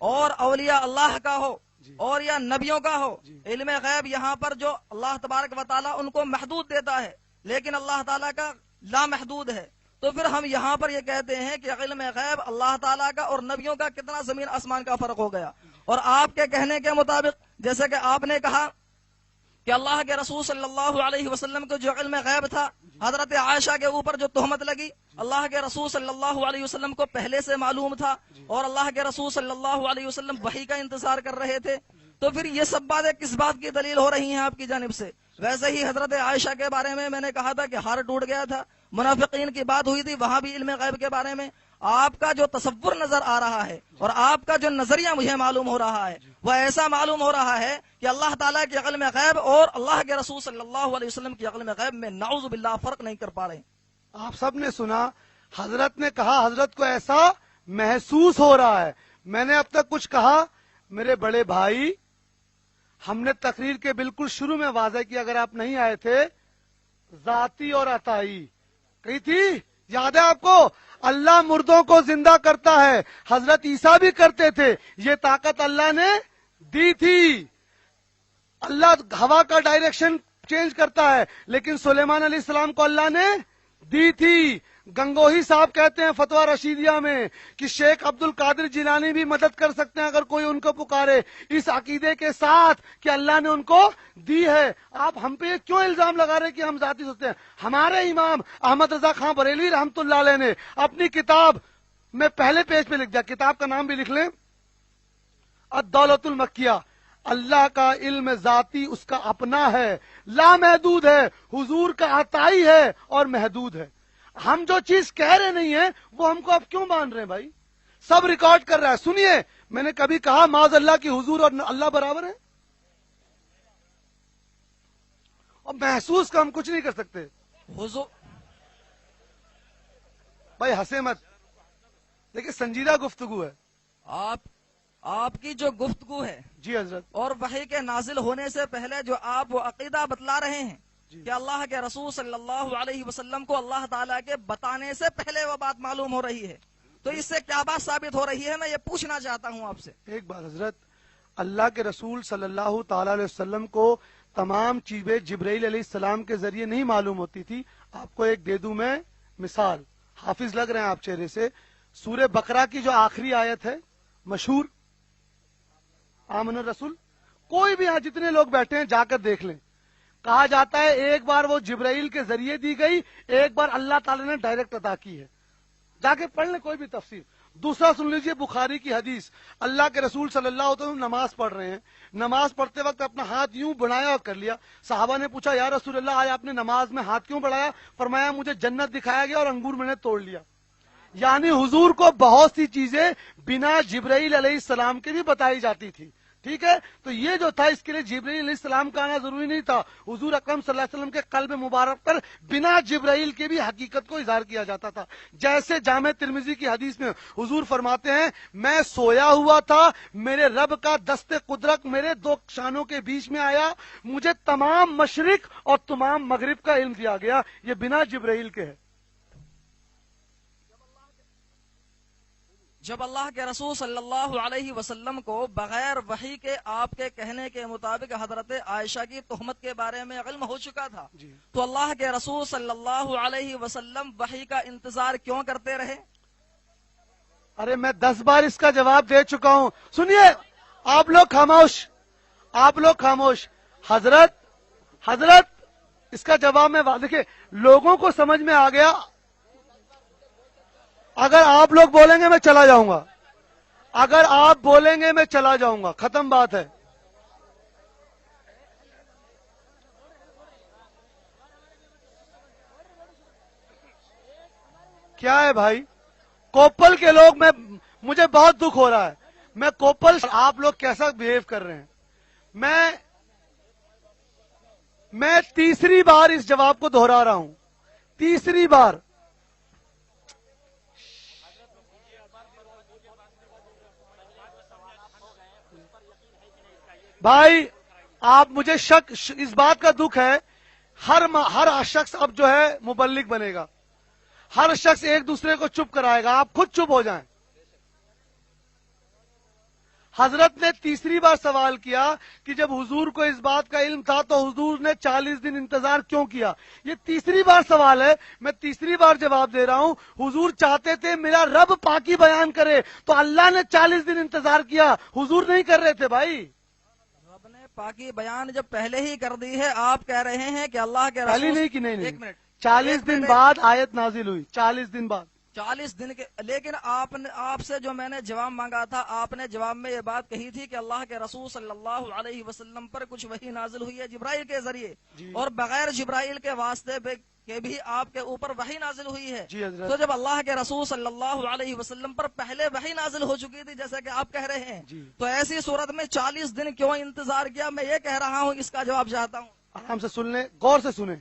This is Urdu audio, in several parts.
اور اولیاء اللہ کا ہو اور یا نبیوں کا ہو، علم غیب یہاں پر جو اللہ تبارک و تعالیٰ ان کو محدود دیتا ہے لیکن اللہ تعالیٰ کا لامحدود ہے، تو پھر ہم یہاں پر یہ کہتے ہیں کہ علم غیب اللہ تعالیٰ کا اور نبیوں کا کتنا زمین آسمان کا فرق ہو گیا۔ اور آپ کے کہنے کے مطابق جیسے کہ آپ نے کہا کہ اللہ کے رسول صلی اللہ علیہ وسلم کو جو علم غیب تھا، حضرت عائشہ کے اوپر جو تہمت لگی، اللہ کے رسول صلی اللہ علیہ وسلم کو پہلے سے معلوم تھا اور اللہ کے رسول صلی اللہ علیہ وسلم وحی کا انتظار کر رہے تھے، تو پھر یہ سب باتیں کس بات کی دلیل ہو رہی ہیں آپ کی جانب سے؟ ویسے ہی حضرت عائشہ کے بارے میں نے کہا تھا کہ ہار ٹوٹ گیا تھا، منافقین کی بات ہوئی تھی، وہاں بھی علم غیب کے بارے میں آپ کا جو تصور نظر آ رہا ہے اور آپ کا جو نظریہ مجھے معلوم ہو رہا ہے وہ ایسا معلوم ہو رہا ہے کہ اللہ تعالیٰ کے علم غیب اور اللہ کے رسول صلی اللہ علیہ وسلم کے علم غیب میں نعوذ باللہ فرق نہیں کر پا رہے۔ آپ سب نے سنا، حضرت نے کہا حضرت کو ایسا محسوس ہو رہا ہے۔ میں نے اب تک کچھ کہا؟ میرے بڑے بھائی، ہم نے تقریر کے بالکل شروع میں واضح کیا، اگر آپ نہیں آئے تھے، ذاتی اور عطائی کہی تھی، یاد ہے آپ کو؟ اللہ مردوں کو زندہ کرتا ہے، حضرت عیسیٰ بھی کرتے تھے، یہ طاقت اللہ نے دی تھی۔ اللہ ہوا کا ڈائریکشن چینج کرتا ہے لیکن سلیمان علیہ السلام کو اللہ نے دی تھی۔ گنگوہی صاحب کہتے ہیں فتویٰ رشیدیہ میں کہ شیخ عبد القادر جیلانی بھی مدد کر سکتے ہیں اگر کوئی ان کو پکارے، اس عقیدے کے ساتھ کہ اللہ نے ان کو دی ہے۔ آپ ہم پہ کیوں الزام لگا رہے کہ ہم ذاتی سوچتے ہیں؟ ہمارے امام احمد رضا خان بریلوی رحمت اللہ علیہ نے اپنی کتاب میں پہلے پیج پہ لکھ دیا، کتاب کا نام بھی لکھ لیں، الدولت المکیہ، اللہ کا علم ذاتی اس کا اپنا ہے، لامحدود ہے، حضور کا عطائی ہے اور محدود ہے۔ ہم جو چیز کہہ رہے نہیں ہیں وہ ہم کو آپ کیوں مان رہے ہیں بھائی؟ سب ریکارڈ کر رہا ہے۔ سنیے، میں نے کبھی کہا معاذ اللہ کی حضور اور اللہ برابر ہے؟ اور محسوس کا ہم کچھ نہیں کر سکتے۔ حضور بھائی ہنسے مت، دیکھیں سنجیدہ گفتگو ہے۔ آپ کی جو گفتگو ہے جی حضرت، اور وحی کے نازل ہونے سے پہلے جو آپ وہ عقیدہ بتلا رہے ہیں کہ اللہ کے رسول صلی اللہ علیہ وسلم کو اللہ تعالیٰ کے بتانے سے پہلے وہ بات معلوم ہو رہی ہے، تو اس سے کیا بات ثابت ہو رہی ہے؟ میں یہ پوچھنا چاہتا ہوں آپ سے۔ ایک بات حضرت، اللہ کے رسول صلی اللہ تعالی علیہ وسلم کو تمام چیزیں جبرائیل علیہ السلام کے ذریعے نہیں معلوم ہوتی تھی۔ آپ کو ایک دے دوں میں مثال، حافظ لگ رہے ہیں آپ چہرے سے۔ سورہ بقرہ کی جو آخری آیت ہے مشہور، آمن الرسول، کوئی بھی یہاں جتنے لوگ بیٹھے ہیں جا کر دیکھ لیں، کہا جاتا ہے ایک بار وہ جبرائیل کے ذریعے دی گئی، ایک بار اللہ تعالی نے ڈائریکٹ عطا کی ہے۔ جا کے پڑھ لیں کوئی بھی تفسیر۔ دوسرا سن لیجئے بخاری کی حدیث، اللہ کے رسول صلی اللہ علیہ وسلم نماز پڑھ رہے ہیں، نماز پڑھتے وقت اپنا ہاتھ یوں بڑھایا اور کر لیا۔ صحابہ نے پوچھا یا رسول اللہ آج آپ نے نماز میں ہاتھ کیوں بڑھایا؟ فرمایا مجھے جنت دکھایا گیا اور انگور میں نے توڑ لیا۔ یعنی حضور کو بہت سی چیزیں بنا جبرائیل علیہ السلام کے بھی بتائی جاتی تھی، ٹھیک ہے؟ تو یہ جو تھا اس کے لیے جبرائیل علیہ السلام کا آنا ضروری نہیں تھا، حضور اکرم صلی اللہ علیہ وسلم کے قلب مبارک پر بنا جبرائیل کے بھی حقیقت کو اظہار کیا جاتا تھا۔ جیسے جامع ترمذی کی حدیث میں حضور فرماتے ہیں میں سویا ہوا تھا، میرے رب کا دست قدرت میرے دو شانوں کے بیچ میں آیا، مجھے تمام مشرق اور تمام مغرب کا علم دیا گیا۔ یہ بنا جبرائیل کے ہے۔ جب اللہ کے رسول صلی اللہ علیہ وسلم کو بغیر وحی کے آپ کے کہنے کے مطابق حضرت عائشہ کی تہمت کے بارے میں علم ہو چکا تھا، تو اللہ کے رسول صلی اللہ علیہ وسلم وحی کا انتظار کیوں کرتے رہے؟ ارے میں 10 بار اس کا جواب دے چکا ہوں، سنیے آپ لوگ خاموش، آپ لوگ خاموش۔ حضرت اس کا جواب میں دیکھیں لوگوں کو سمجھ میں آ گیا۔ اگر آپ لوگ بولیں گے میں چلا جاؤں گا، اگر آپ بولیں گے میں چلا جاؤں گا، ختم بات ہے۔ کیا ہے بھائی؟ کوپل کے لوگ مجھے بہت دکھ ہو رہا ہے، میں کوپل آپ لوگ کیسا بہیو کر رہے ہیں؟ میں تیسری بار اس جواب کو دہرا رہا ہوں، تیسری بار۔ بھائی آپ مجھے شک اس بات کا دکھ ہے، ہر شخص اب جو ہے مبلغ بنے گا، ہر شخص ایک دوسرے کو چپ کرائے گا، آپ خود چپ ہو جائیں۔ حضرت نے تیسری بار سوال کیا کہ جب حضور کو اس بات کا علم تھا تو حضور نے 40 دن انتظار کیوں کیا؟ یہ تیسری بار سوال ہے، میں تیسری بار جواب دے رہا ہوں۔ حضور چاہتے تھے میرا رب پاکی بیان کرے تو اللہ نے 40 دن انتظار کیا، حضور نہیں کر رہے تھے بھائی۔ رب نے پاکی بیان جب پہلے ہی کر دی ہے، آپ کہہ رہے ہیں کہ اللہ کے پہلی رسول نہیں کہ نہیں، ایک منٹ 40 دن بعد آیت نازل ہوئی، 40 دن بعد۔ 40 دن کے، لیکن آپ سے جو میں نے جواب مانگا تھا، آپ نے جواب میں یہ بات کہی تھی کہ اللہ کے رسول صلی اللہ علیہ وسلم پر کچھ وحی نازل ہوئی ہے جبرائیل کے ذریعے، اور بغیر جبرائیل کے واسطے کے بھی آپ کے اوپر وحی نازل ہوئی ہے۔ جی حضرت۔ تو جب اللہ کے رسول صلی اللہ علیہ وسلم پر پہلے وحی نازل ہو چکی تھی جیسا کہ آپ کہہ رہے ہیں، تو ایسی صورت میں 40 دن کیوں انتظار کیا؟ میں یہ کہہ رہا ہوں، اس کا جواب چاہتا ہوں۔ آرام سے سن لیں، غور سے سنیں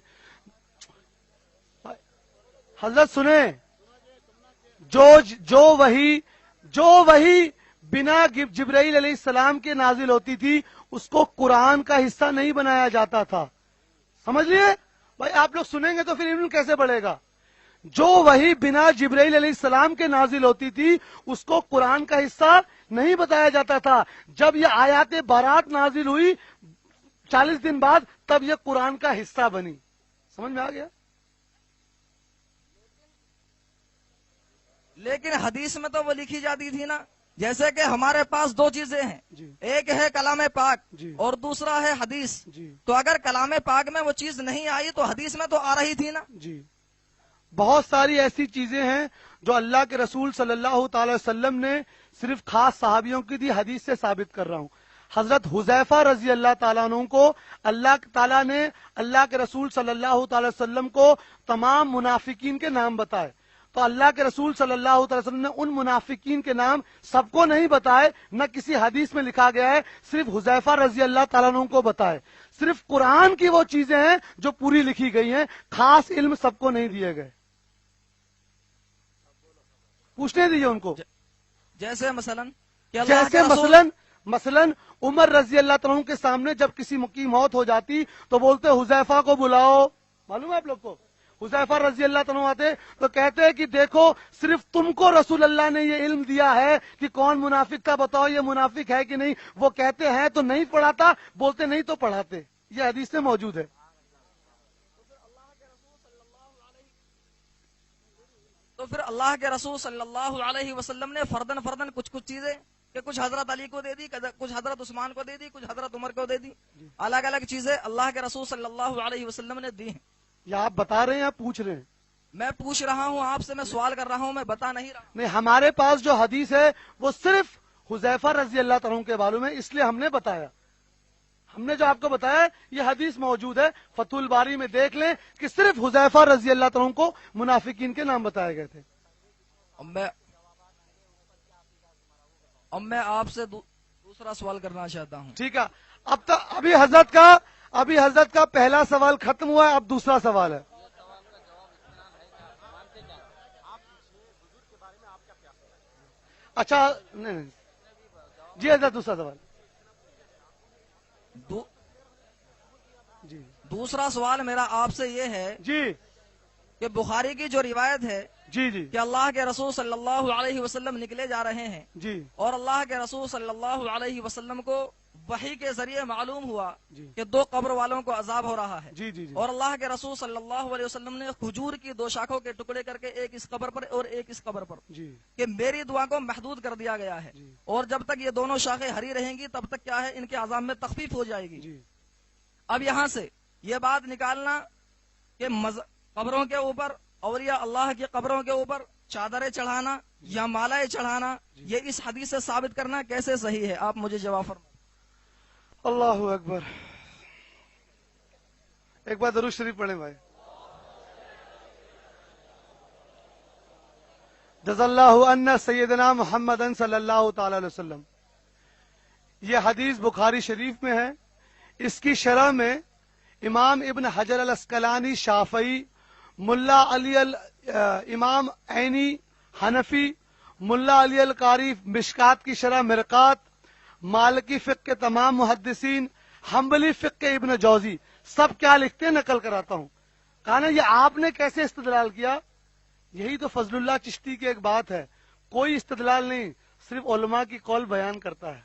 حضرت، سنیں۔ جو وحی بنا جبرائیل علیہ السلام کے نازل ہوتی تھی اس کو قرآن کا حصہ نہیں بنایا جاتا تھا، سمجھ لیے بھائی؟ آپ لوگ سنیں گے تو پھر علم کیسے بڑھے گا؟ جو وحی بنا جبرائیل علیہ السلام کے نازل ہوتی تھی اس کو قرآن کا حصہ نہیں بتایا جاتا تھا۔ جب یہ آیات بارات نازل ہوئی 40 دن بعد، تب یہ قرآن کا حصہ بنی۔ سمجھ میں آ گیا؟ لیکن حدیث میں تو وہ لکھی جاتی تھی نا، جیسے کہ ہمارے پاس دو چیزیں ہیں، ایک ہے کلام پاک اور دوسرا ہے حدیث۔ تو اگر کلام پاک میں وہ چیز نہیں آئی تو حدیث میں تو آ رہی تھی نا۔ جی، بہت ساری ایسی چیزیں ہیں جو اللہ کے رسول صلی اللہ تعالی وسلم نے صرف خاص صحابیوں کی دی، حدیث سے ثابت کر رہا ہوں۔ حضرت حذیفہ رضی اللہ تعالیٰ عنہ کو اللہ تعالیٰ نے اللہ کے رسول صلی اللہ تعالی وسلم کو تمام منافقین کے نام بتائے، تو اللہ کے رسول صلی اللہ تعالی وسلم نے ان منافقین کے نام سب کو نہیں بتائے، نہ کسی حدیث میں لکھا گیا ہے، صرف حذیفہ رضی اللہ تعالیٰ عنہ کو بتائے۔ صرف قرآن کی وہ چیزیں ہیں جو پوری لکھی گئی ہیں، خاص علم سب کو نہیں دیے گئے۔ پوچھنے دیجیے ان کو، جیسے مثلاً عمر رضی اللہ تعالیٰ عنہ کے سامنے جب کسی کی موت ہو جاتی تو بولتے حذیفہ کو بلاؤ، معلوم ہے آپ لوگ کو؟ حذیفہ رضی اللہ تعالیٰ عنہ آتے تو کہتے ہیں کہ دیکھو صرف تم کو رسول اللہ نے یہ علم دیا ہے کہ کون منافق تھا، بتاؤ یہ منافق ہے کہ نہیں؟ وہ کہتے ہیں تو نہیں پڑھاتا، بولتے نہیں تو پڑھاتے۔ یہ حدیث میں موجود ہے۔ تو پھر اللہ کے رسول صلی اللہ علیہ وسلم نے فردن کچھ چیزیں کہ کچھ حضرت علی کو دے دی، کچھ حضرت عثمان کو دے دی، کچھ حضرت عمر کو دے دی، الگ الگ چیزیں اللہ کے رسول صلی اللہ علیہ وسلم نے دی ہیں۔ یا آپ بتا رہے ہیں یا پوچھ رہے ہیں؟ میں پوچھ رہا ہوں آپ سے، میں سوال کر رہا ہوں، میں بتا نہیں رہا ہوں۔ نہیں، ہمارے پاس جو حدیث ہے وہ صرف حذیفہ رضی اللہ تعالیٰ عنہ کے بارے میں، اس لیے ہم نے بتایا۔ ہم نے جو آپ کو بتایا یہ حدیث موجود ہے، فتح الباری میں دیکھ لیں کہ صرف حذیفہ رضی اللہ تعالیٰ عنہ کو منافقین کے نام بتائے گئے تھے۔ اب میں آپ سے دوسرا سوال کرنا چاہتا ہوں۔ ٹھیک ہے، اب تک ابھی حضرت کا پہلا سوال ختم ہوا ہے، اب دوسرا سوال ہے۔ اچھا نہیں، جی حضرت دوسرا سوال۔ جی دوسرا سوال میرا آپ سے یہ ہے جی کہ بخاری کی جو روایت ہے جی جی کہ اللہ کے رسول صلی اللہ علیہ وسلم نکلے جا رہے ہیں، جی اور اللہ کے رسول صلی اللہ علیہ وسلم کو وحی کے ذریعے معلوم ہوا جی کہ 2 قبر والوں کو عذاب ہو رہا ہے، جی جی جی اور اللہ کے رسول صلی اللہ علیہ وسلم نے کھجور کی 2 شاخوں کے ٹکڑے کر کے ایک اس قبر پر اور ایک اس قبر پر، جی کہ میری دعا کو محدود کر دیا گیا ہے، اور جب تک یہ دونوں شاخیں ہری رہیں گی تب تک کیا ہے ان کے عذاب میں تخفیف ہو جائے گی۔ جی اب یہاں سے یہ بات نکالنا کہ قبروں کے اوپر اور یا اللہ کی قبروں کے اوپر چادریں چڑھانا یا مالائیں چڑھانا، یہ اس حدیث سے ثابت کرنا کیسے صحیح ہے؟ آپ مجھے جواب فرمائیں۔ اللہ اکبر، ایک بار درود شریف پڑھیں بھائی۔ جزا اللہ عنا سیدنا محمد صلی اللہ تعالی علیہ وسلم۔ یہ حدیث بخاری شریف میں ہے، اس کی شرح میں امام ابن حجر الاسقلانی شافعی، ملا علی امام عینی حنفی، ملا علی القاری مشکات کی شرح مرقات، مالکی فقہ کے تمام محدثین، حنبلی فقہ کے ابن جوزی، سب کیا لکھتے ہیں نقل کراتا ہوں۔ کہا نا یہ آپ نے کیسے استدلال کیا؟ یہی تو فضل اللہ چشتی کی ایک بات ہے، کوئی استدلال نہیں، صرف علماء کی قول بیان کرتا ہے۔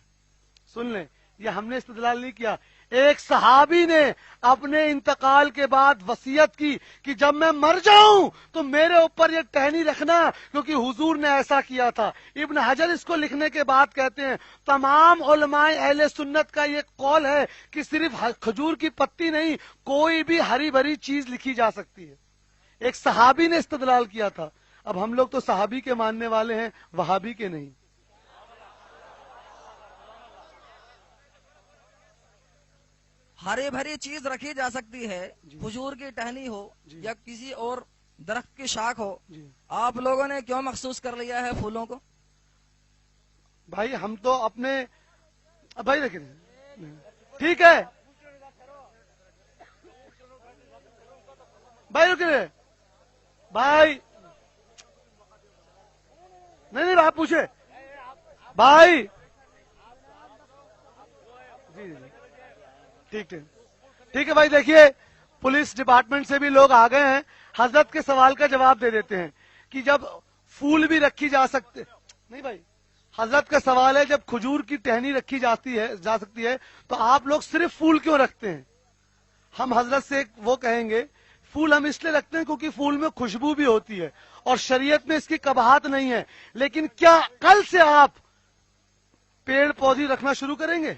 سن لیں، یہ ہم نے استدلال نہیں کیا، ایک صحابی نے اپنے انتقال کے بعد وصیت کی کہ جب میں مر جاؤں تو میرے اوپر یہ ٹہنی رکھنا، کیونکہ حضور نے ایسا کیا تھا۔ ابن حجر اس کو لکھنے کے بعد کہتے ہیں تمام علماء اہل سنت کا یہ قول ہے کہ صرف کھجور کی پتی نہیں، کوئی بھی ہری بھری چیز لکھی جا سکتی ہے۔ ایک صحابی نے استدلال کیا تھا۔ اب ہم لوگ تو صحابی کے ماننے والے ہیں، وہابی کے نہیں۔ ہری بھری چیز رکھی جا سکتی ہے، کھجور کی ٹہنی ہو یا کسی اور درخت کی شاخ ہو، آپ لوگوں نے کیوں مخصوص کر لیا ہے پھولوں کو؟ بھائی ہم تو اپنے بھائی دیکھیں، ٹھیک ہے بھائی، رکے بھائی، نہیں آپ پوچھے بھائی، جی جی ٹھیک ہے بھائی۔ دیکھیے پولیس ڈپارٹمنٹ سے بھی لوگ آ گئے ہیں، حضرت کے سوال کا جواب دے دیتے ہیں کہ جب پھول بھی رکھی جا سکتے، نہیں بھائی حضرت کا سوال ہے جب کھجور کی ٹہنی رکھی جا سکتی ہے تو آپ لوگ صرف پھول کیوں رکھتے ہیں؟ ہم حضرت سے وہ کہیں گے پھول ہم اس لیے رکھتے ہیں کیونکہ پھول میں خوشبو بھی ہوتی ہے اور شریعت میں اس کی قباحت نہیں ہے، لیکن کیا کل سے آپ پیڑ پودے رکھنا شروع کریں گے؟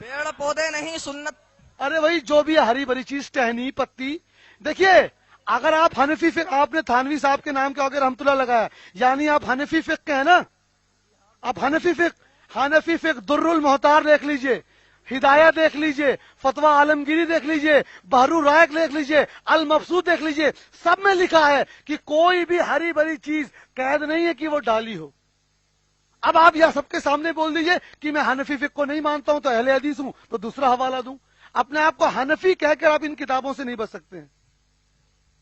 پیڑ پودے نہیں، سنت۔ ارے وہی جو بھی ہری بھری چیز، ٹہنی پتی۔ دیکھیے اگر آپ حنفی فقہ، آپ نے تھانوی صاحب کے نام کے آگے رحمت اللہ لگایا، یعنی آپ حنفی فقہ کے ہیں نا، آپ حنفی فقہ در المحتار دیکھ لیجئے، ہدایہ دیکھ لیجئے، فتویٰ عالمگیری دیکھ لیجئے، بحر الرائق دیکھ لیجئے، المبسوط دیکھ لیجئے، سب میں لکھا ہے کہ کوئی بھی ہری بھری چیز قید نہیں ہے کہ وہ ڈالی ہو۔ اب آپ یہاں سب کے سامنے بول دیجئے کہ میں حنفی فقہ کو نہیں مانتا ہوں تو اہل حدیث ہوں، تو دوسرا حوالہ دوں۔ اپنے آپ کو حنفی کہہ کر آپ ان کتابوں سے نہیں بچ سکتے ہیں۔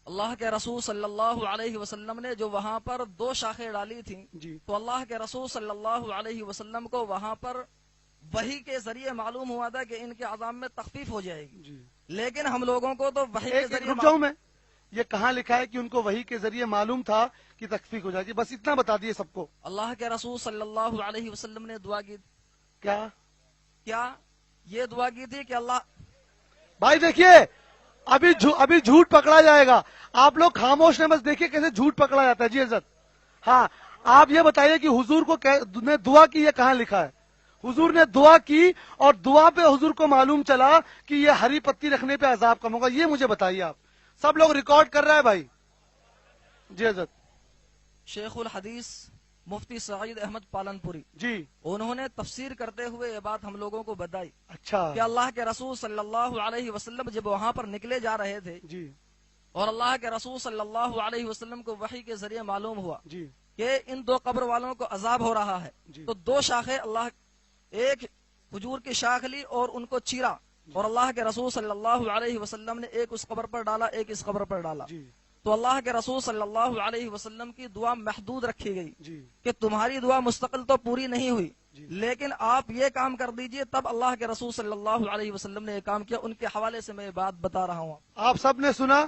اللہ کے رسول صلی اللہ علیہ وسلم نے جو وہاں پر 2 شاخیں ڈالی تھیں، جی تو اللہ کے رسول صلی اللہ علیہ وسلم کو وہاں پر وحی کے ذریعے معلوم ہوا تھا کہ ان کے عذاب میں تخفیف ہو جائے گی، جی لیکن ہم لوگوں کو تو وحی کے ذریعے رک جاؤں میں، یہ کہاں لکھا ہے کہ ان کو وحی کے ذریعے معلوم تھا کہ تخفیف ہو جائے گی؟ بس اتنا بتا دیے سب کو۔ اللہ کے رسول صلی اللہ علیہ وسلم نے دعا کی، کیا یہ دعا کی تھی کہ اللہ، بھائی دیکھیے ابھی جھوٹ پکڑا جائے گا، آپ لوگ خاموش ہیں، بس دیکھیے کیسے جھوٹ پکڑا جاتا ہے۔ جی عزت، ہاں آپ یہ بتائیے کہ حضور کو نے دعا کی، یہ کہاں لکھا ہے؟ حضور نے دعا کی اور دعا پہ حضور کو معلوم چلا کہ یہ ہری پتی رکھنے پہ عذاب کم ہوگا، یہ مجھے بتائیے آپ۔ سب لوگ ریکارڈ کر رہا ہے بھائی۔ جی عزت، شیخ الحدیث مفتی سعید احمد پالنپوری جی انہوں نے تفسیر کرتے ہوئے یہ بات ہم لوگوں کو بتائی اچھا، کہ اللہ کے رسول صلی اللہ علیہ وسلم جب وہاں پر نکلے جا رہے تھے جی اور اللہ کے رسول صلی اللہ علیہ وسلم کو وحی کے ذریعے معلوم ہوا جی کہ ان 2 قبر والوں کو عذاب ہو رہا ہے، جی تو 2 شاخیں اللہ، ایک کھجور کی شاخ لی اور ان کو چیرا، اور اللہ کے رسول صلی اللہ علیہ وسلم نے ایک اس قبر پر ڈالا، ایک اس قبر پر ڈالا، جی تو اللہ کے رسول صلی اللہ علیہ وسلم کی دعا محدود رکھی گئی جی کہ تمہاری دعا مستقل تو پوری نہیں ہوئی، جی لیکن آپ یہ کام کر دیجئے۔ تب اللہ کے رسول صلی اللہ علیہ وسلم نے یہ کام کیا، ان کے حوالے سے میں یہ بات بتا رہا ہوں۔ آپ سب نے سنا،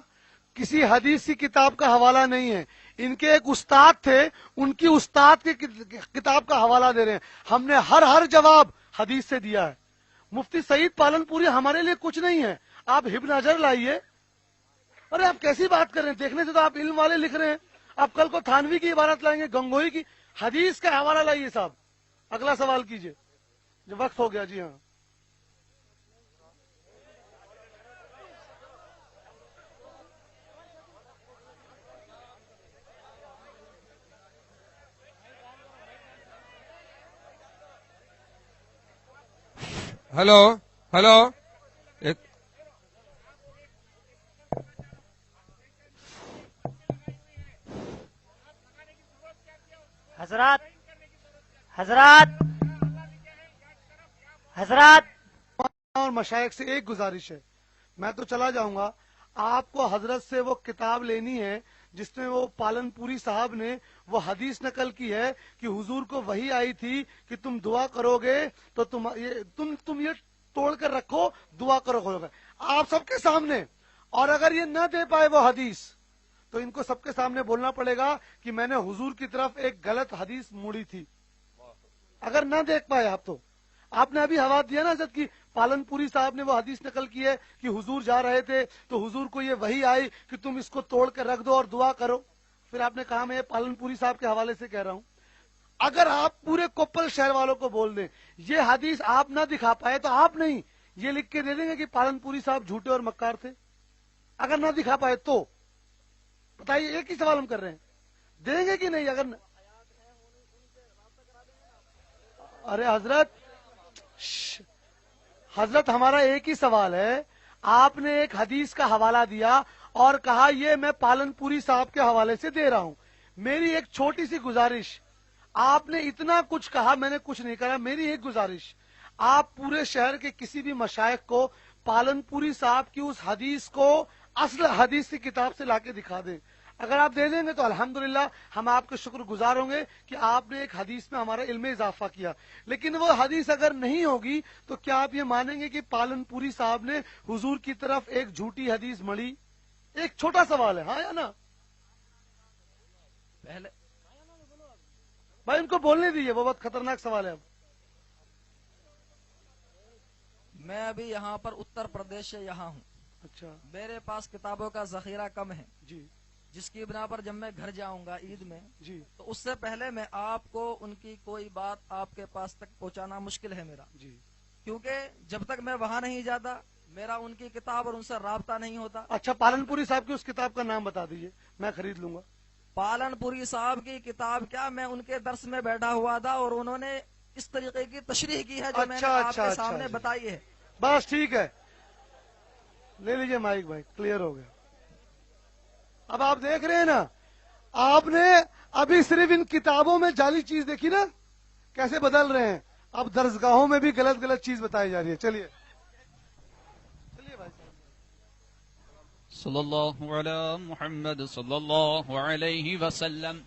کسی حدیث کی کتاب کا حوالہ نہیں ہے، ان کے ایک استاد تھے، ان کی استاد کی کتاب کا حوالہ دے رہے ہیں۔ ہم نے ہر جواب حدیث سے دیا ہے۔ مفتی سعید پالنپوری ہمارے لیے کچھ نہیں ہے، آپ ابن حجر لائیے۔ ارے آپ کیسی بات کر رہے ہیں؟ دیکھنے سے تو آپ علم والے لکھ رہے ہیں، آپ کل کو تھانوی کی عبارت لائیں گے، گنگوئی کی، حدیث کا حوالہ لائیے صاحب۔ اگلا سوال کیجئے، جو وقت ہو گیا۔ جی ہاں، ہلو حضرات اور مشائخ سے ایک گزارش ہے، میں تو چلا جاؤں گا، آپ کو حضرت سے وہ کتاب لینی ہے جس میں وہ پالن پوری صاحب نے وہ حدیث نقل کی ہے کہ حضور کو وحی آئی تھی کہ تم دعا کرو گے تو تم یہ توڑ کر رکھو، دعا کرو گے آپ سب کے سامنے۔ اور اگر یہ نہ دے پائے وہ حدیث تو ان کو سب کے سامنے بولنا پڑے گا کہ میں نے حضور کی طرف ایک غلط حدیث موڑی تھی۔ اگر نہ دیکھ پائے آپ تو آپ نے ابھی حوالہ دیا نا حضرت کی پالن پوری صاحب نے وہ حدیث نقل کی ہے کہ حضور جا رہے تھے تو حضور کو یہ وحی آئی کہ تم اس کو توڑ کر رکھ دو اور دعا کرو. پھر آپ نے کہا میں پالن پوری صاحب کے حوالے سے کہہ رہا ہوں. اگر آپ پورے کوپل شہر والوں کو بول دیں یہ حدیث آپ نہ دکھا پائے تو آپ نہیں یہ لکھ کے دے دیں گے کہ پالن پوری صاحب جھوٹے اور مکار تھے؟ اگر نہ دکھا پائے تو بتائیے، ایک ہی سوال ہم کر رہے ہیں، دیں گے کہ نہیں؟ اگر ارے حضرت ہمارا ایک ہی سوال ہے. آپ نے ایک حدیث کا حوالہ دیا اور کہا یہ میں پالن پوری صاحب کے حوالے سے دے رہا ہوں. میری ایک چھوٹی سی گزارش، آپ نے اتنا کچھ کہا، میں نے کچھ نہیں کہا. میری ایک گزارش، آپ پورے شہر کے کسی بھی مشائخ کو پالن پوری صاحب کی اس حدیث کو اصل حدیث کی کتاب سے لا کے دکھا دیں. اگر آپ دے دیں گے تو الحمدللہ ہم آپ کے شکر گزار ہوں گے کہ آپ نے ایک حدیث میں ہمارا علم اضافہ کیا. لیکن وہ حدیث اگر نہیں ہوگی تو کیا آپ یہ مانیں گے کہ پالن پوری صاحب نے حضور کی طرف ایک جھوٹی حدیث مڑی؟ ایک چھوٹا سوال ہے، ہاں یا نا؟ پہلے بھائی ان کو بولنے دیجیے، وہ بہت خطرناک سوال ہے. اب میں ابھی یہاں پر اتر پردیش سے یہاں ہوں. اچھا میرے پاس کتابوں کا ذخیرہ کم ہے، جی جس کی بنا پر جب میں گھر جاؤں گا عید میں جی تو اس سے پہلے میں آپ کو ان کی کوئی بات آپ کے پاس تک پہنچانا مشکل ہے میرا، جی. کیونکہ جب تک میں وہاں نہیں جاتا میرا ان کی کتاب اور ان سے رابطہ نہیں ہوتا. اچھا پالن پوری صاحب کی اس کتاب کا نام بتا دیجیے، میں خرید لوں گا. پالن پوری صاحب کی کتاب کیا، میں ان کے درس میں بیٹھا ہوا تھا اور انہوں نے اس طریقے کی تشریح کی ہے جو میں نے آپ کے سامنے بتائی ہے. بس ٹھیک ہے، لے لیجیے مائک بھائی، کلیئر ہو گیا. اب آپ دیکھ رہے ہیں نا، آپ نے ابھی صرف ان کتابوں میں جعلی چیز دیکھی نا کیسے بدل رہے ہیں. اب درسگاہوں میں بھی غلط غلط چیز بتائی جا رہی ہے. چلیے چلیے بھائی صاحب. صلی اللہ علی محمد صلی اللہ علیہ وسلم.